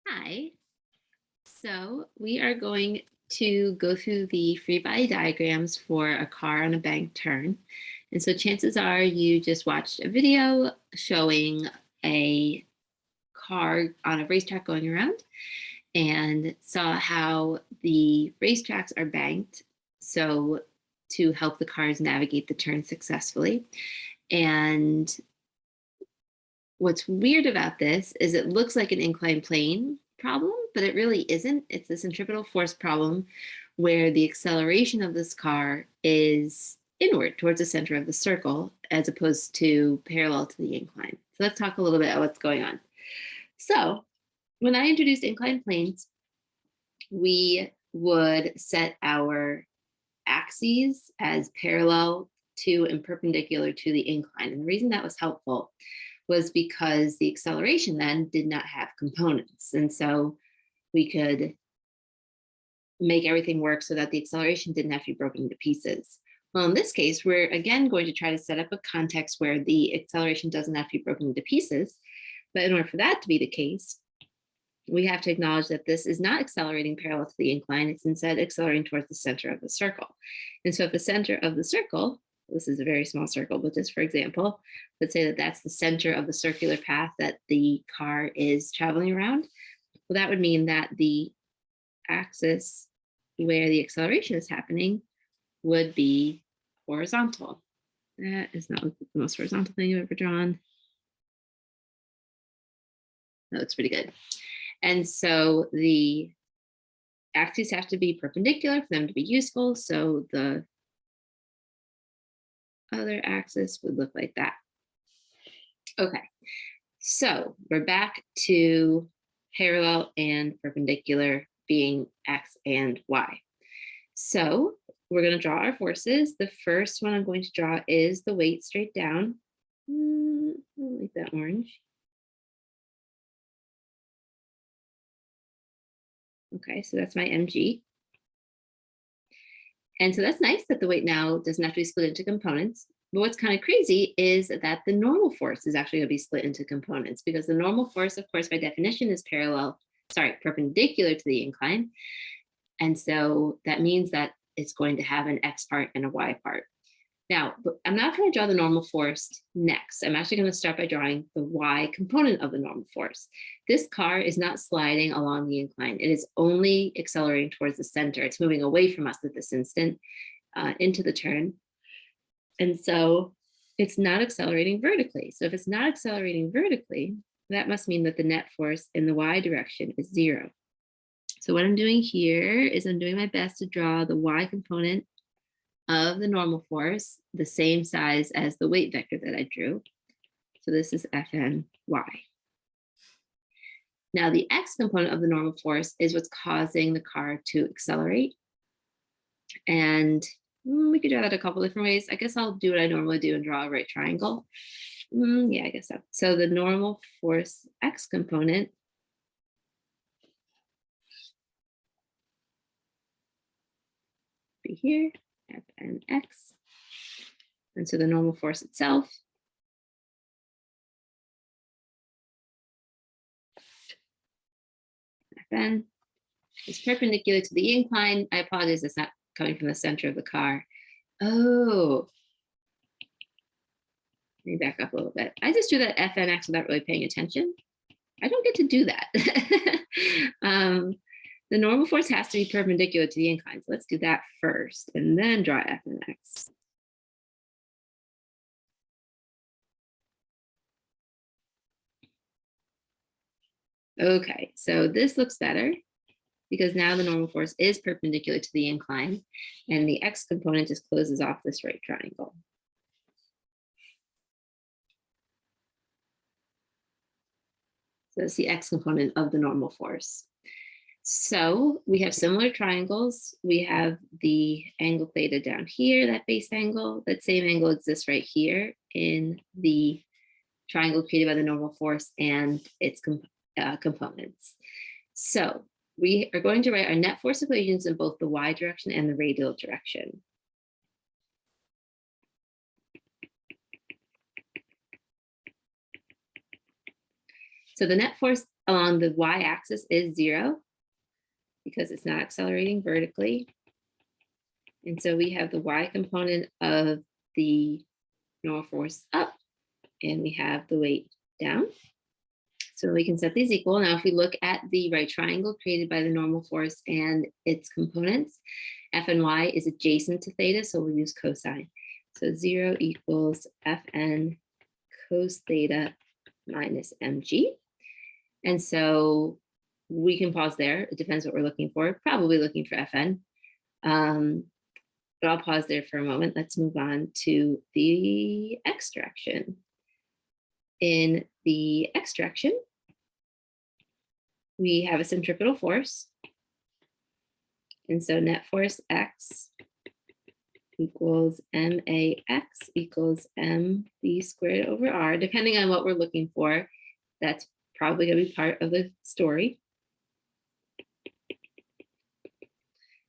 Hi. So we are going to go through the free body diagrams for a car on a bank turn. And so chances are you just watched a video showing a car on a racetrack going around and saw how the racetracks are banked so to help the cars navigate the turn successfully. And what's weird about this is it looks like an inclined plane problem, but it really isn't. It's a centripetal force problem where the acceleration of this car is inward towards the center of the circle as opposed to parallel to the incline. So let's talk a little bit about what's going on. So when I introduced inclined planes, we would set our axes as parallel to and perpendicular to the incline. And the reason that was helpful was because the acceleration then did not have components. And so we could make everything work so that the acceleration didn't have to be broken into pieces. Well, in this case, we're again going to try to set up a context where the acceleration doesn't have to be broken into pieces. But in order for that to be the case, we have to acknowledge that this is not accelerating parallel to the incline. It's instead accelerating towards the center of the circle. And so if the center of the circle, this is a very small circle, but just for example, let's say that that's the center of the circular path that the car is traveling around. Well, that would mean that the axis where the acceleration is happening would be horizontal. That is not the most horizontal thing you've ever drawn. That looks pretty good. And so the axes have to be perpendicular for them to be useful. So the other axis would look like that. Okay, so we're back to parallel and perpendicular being X and Y. So we're going to draw our forces. The first one I'm going to draw is the weight straight down. I'll make that orange. Okay, so that's my mg. And so that's nice that the weight now doesn't have to be split into components. But what's kind of crazy is that the normal force is actually going to be split into components because the normal force, of course, by definition is perpendicular to the incline. And so that means that it's going to have an X part and a Y part. Now, I'm not going to draw the normal force next. I'm actually going to start by drawing the Y component of the normal force. This car is not sliding along the incline. It is only accelerating towards the center. It's moving away from us at this instant into the turn. And so it's not accelerating vertically. So if it's not accelerating vertically, that must mean that the net force in the Y direction is 0. So what I'm doing here is I'm doing my best to draw the Y component of the normal force, the same size as the weight vector that I drew. So this is Fny. Now the X component of the normal force is what's causing the car to accelerate. And we could draw that a couple different ways. I guess I'll do what I normally do and draw a right triangle. Yeah, I guess so. So the normal force X component be here, Fnx. And so the normal force itself Fn is perpendicular to the incline. I apologize, it's not coming from the center of the car. Oh, let me back up a little bit. I just drew that Fnx without really paying attention. I don't get to do that. The normal force has to be perpendicular to the incline. So let's do that first and then draw Fnx. Okay, so this looks better because now the normal force is perpendicular to the incline and the X component just closes off this right triangle. So that's the X component of the normal force. So we have similar triangles. We have the angle theta down here, that base angle. That same angle exists right here in the triangle created by the normal force and its components. So we are going to write our net force equations in both the Y direction and the radial direction. So the net force along the y-axis is 0 because it's not accelerating vertically. And so we have the y component of the normal force up, and we have the weight down. So we can set these equal. Now, if we look at the right triangle created by the normal force and its components, F and Y is adjacent to theta, so we'll use cosine. So 0 equals Fn cos theta minus mg. And so we can pause there. It depends what we're looking for, probably looking for Fn. But I'll pause there for a moment. Let's move on to the x direction. In the x direction, we have a centripetal force. And so net force x equals max equals mv squared over r. Depending on what we're looking for, that's probably going to be part of the story.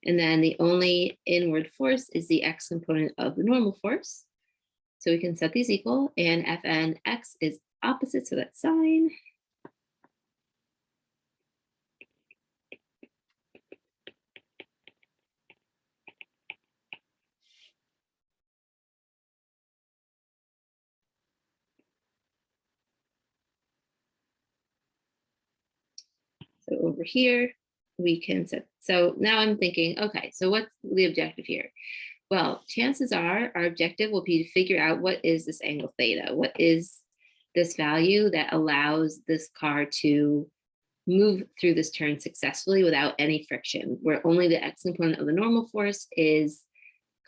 And then the only inward force is the x component of the normal force. So we can set these equal, and Fn x is opposite, so that's sine. So over here, we can set, so now I'm thinking, okay, so what's the objective here? Well, chances are our objective will be to figure out what is this angle theta? What is this value that allows this car to move through this turn successfully without any friction, where only the x component of the normal force is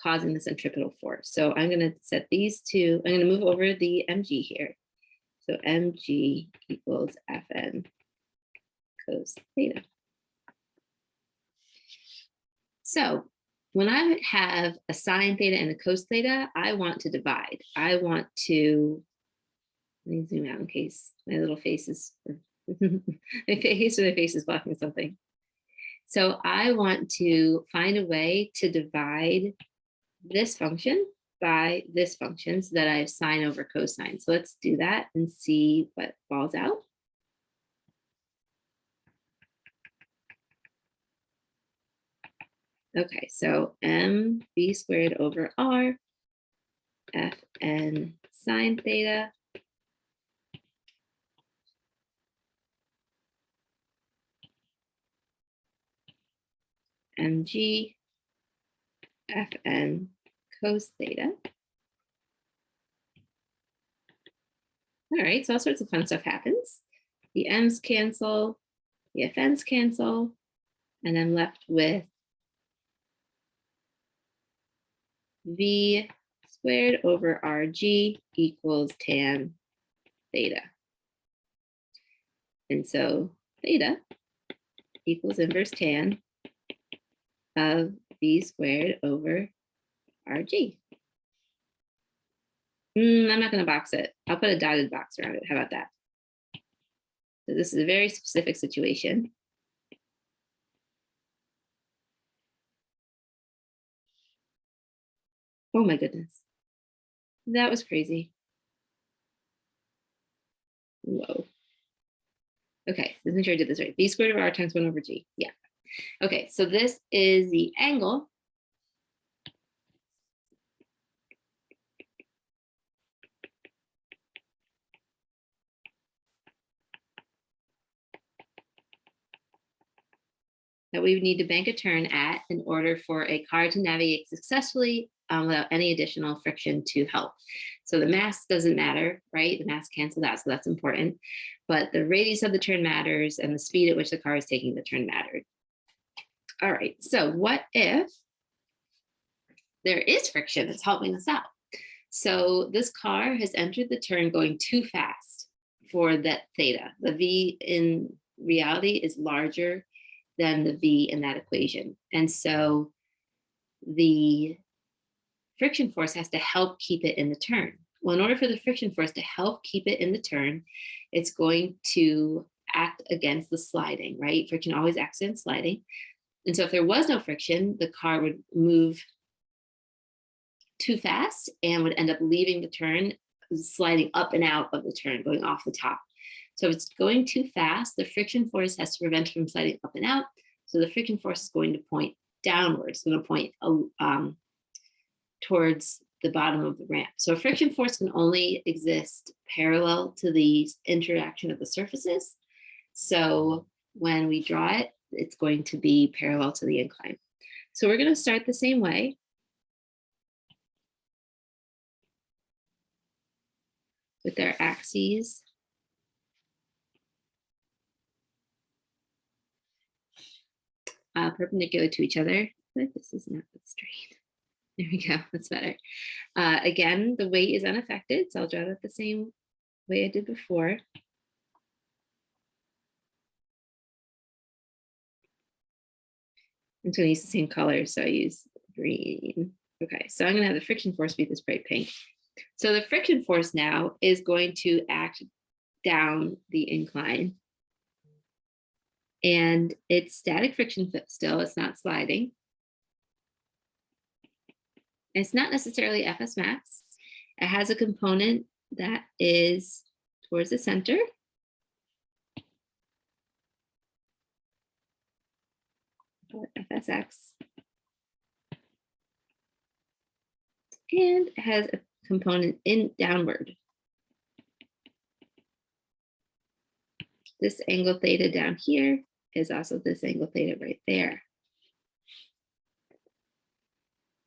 causing the centripetal force. So I'm going to set these two, I'm going to move over the mg here. So mg equals Fn cos theta. So when I have a sine theta and a cos theta, I want to divide. I want to, let me zoom out in case my little face is, my face is blocking something. So I want to find a way to divide this function by this function so that I have sine over cosine. So let's do that and see what falls out. Okay, so mv squared over r, Fn sine theta, mg, Fn cos theta. All right, so all sorts of fun stuff happens. The m's cancel, the Fn's cancel, and I'm left with v squared over rg equals tan theta. And so theta equals inverse tan of v squared over rg. I'm not going to box it. I'll put a dotted box around it. How about that? So this is a very specific situation. Oh my goodness. That was crazy. Whoa. Okay, let's make sure I did this right. V squared over r times 1 over g. Yeah. Okay, so this is the angle that we would need to bank a turn at in order for a car to navigate successfully without any additional friction to help. So the mass doesn't matter, right? The mass cancels out, so that's important. But the radius of the turn matters and the speed at which the car is taking the turn mattered. All right, so what if there is friction that's helping us out? So this car has entered the turn going too fast for that theta. The V in reality is larger than the V in that equation. And so the friction force has to help keep it in the turn. Well, in order for the friction force to help keep it in the turn, it's going to act against the sliding, right? Friction always acts against sliding. And so if there was no friction, the car would move too fast and would end up leaving the turn, sliding up and out of the turn, going off the top. So if it's going too fast, the friction force has to prevent it from sliding up and out. So the friction force is going to point downwards. It's going to point towards the bottom of the ramp. So a friction force can only exist parallel to the interaction of the surfaces. So when we draw it, it's going to be parallel to the incline. So we're going to start the same way. With our axes. Perpendicular to each other, but this is not straight. There we go, that's better. Again, the weight is unaffected, so I'll draw that the same way I did before. I'm going to use the same color, so I use green. Okay, so I'm going to have the friction force be this bright pink. So the friction force now is going to act down the incline. And it's static friction still, it's not sliding. It's not necessarily FS max. It has a component that is towards the center. FSX. And it has a component in downward. This angle theta down here is also this angle theta right there.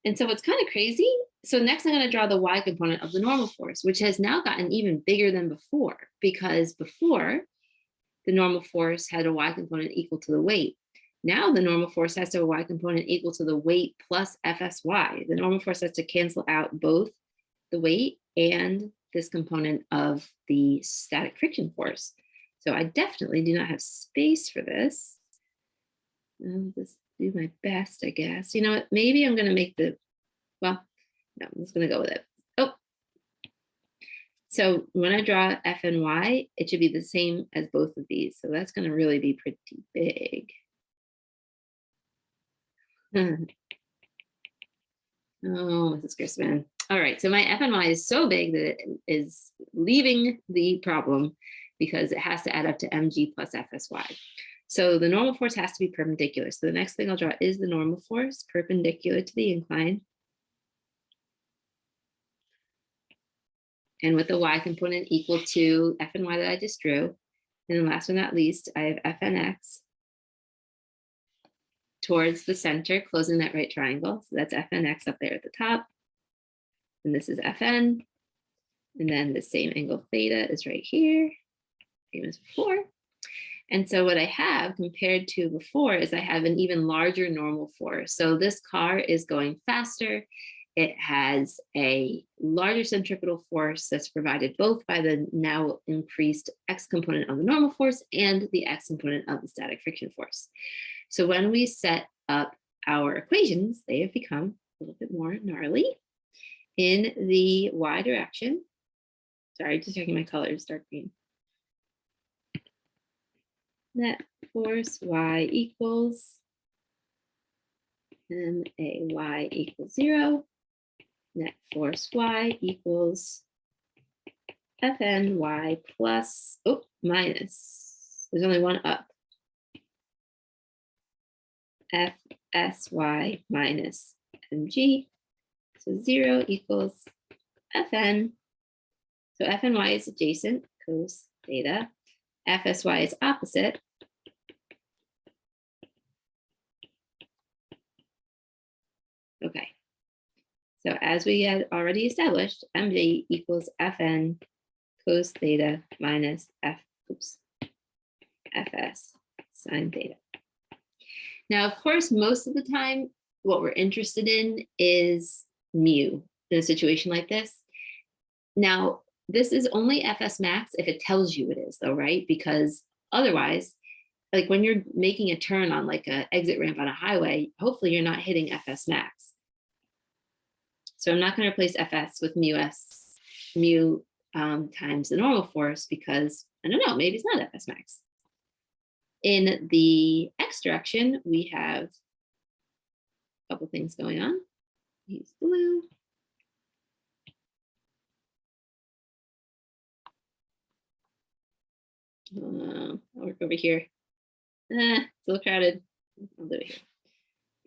And so it's kind of crazy. So next I'm going to draw the y component of the normal force, which has now gotten even bigger than before, because before the normal force had a y component equal to the weight. Now the normal force has to have a y component equal to the weight plus FSY. The normal force has to cancel out both the weight and this component of the static friction force. So I definitely do not have space for this. I'll just do my best, I guess. You know what? Maybe I'm going to make the, well, no, I'm just going to go with it. Oh. So when I draw F and Y, it should be the same as both of these. So that's going to really be pretty big. Oh, Mrs. Grisman. All right, so my F and Y is so big that it is leaving the problem because it has to add up to mg plus FSY. So the normal force has to be perpendicular. So the next thing I'll draw is the normal force perpendicular to the incline. And with the y component equal to F and Y that I just drew. And then last but not least, I have F and X towards the center, closing that right triangle. So that's F and X up there at the top. And this is Fn. And then the same angle theta is right here, same as before. And so what I have compared to before is I have an even larger normal force. So this car is going faster. It has a larger centripetal force that's provided both by the now increased X component of the normal force and the X component of the static friction force. So when we set up our equations, they have become a little bit more gnarly. In the y direction, sorry, just checking my colors, dark green. Net force y equals MAY equals 0. Net force y equals FNY plus, oh, minus, there's only one up. FSY minus MG. So 0 equals Fn. So FNY is adjacent, cos theta. FSY is opposite. Okay. So as we had already established, MG equals Fn cos theta minus Fs sine theta. Now, of course, most of the time, what we're interested in is mu in a situation like this. Now, this is only Fs max if it tells you it is, though, right? Because otherwise, like when you're making a turn on like an exit ramp on a highway, hopefully you're not hitting Fs max. So I'm not going to replace Fs with mu times the normal force because, I don't know, maybe it's not Fs max. In the X direction, we have a couple things going on. Use blue. I'll work over here. It's a little crowded. I'll do it here.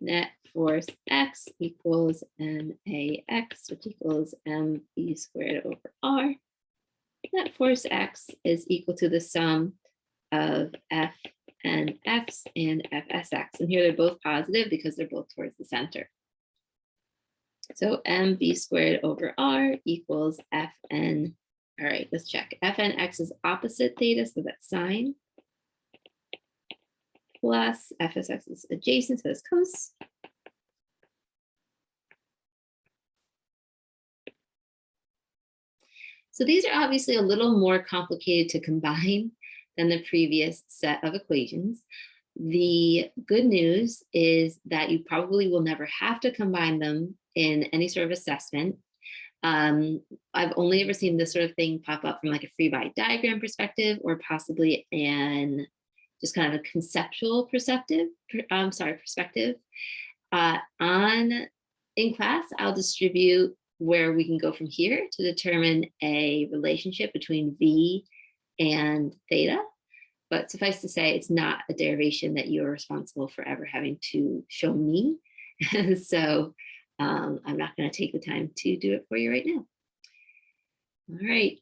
Net force X equals MAX, which equals mv squared over r. Net force X is equal to the sum of F and X and FSX. And here they're both positive because they're both towards the center. So mv squared over r equals Fn. All right, let's check. Fnx is opposite theta, so that's sine. Plus FSX is adjacent, so that's cos. So these are obviously a little more complicated to combine than the previous set of equations. The good news is that you probably will never have to combine them in any sort of assessment. I've only ever seen this sort of thing pop up from like a free body diagram perspective, or possibly an just kind of a conceptual perspective. In class, I'll distribute where we can go from here to determine a relationship between V and theta. But suffice to say, it's not a derivation that you're responsible for ever having to show me. So I'm not going to take the time to do it for you right now. All right,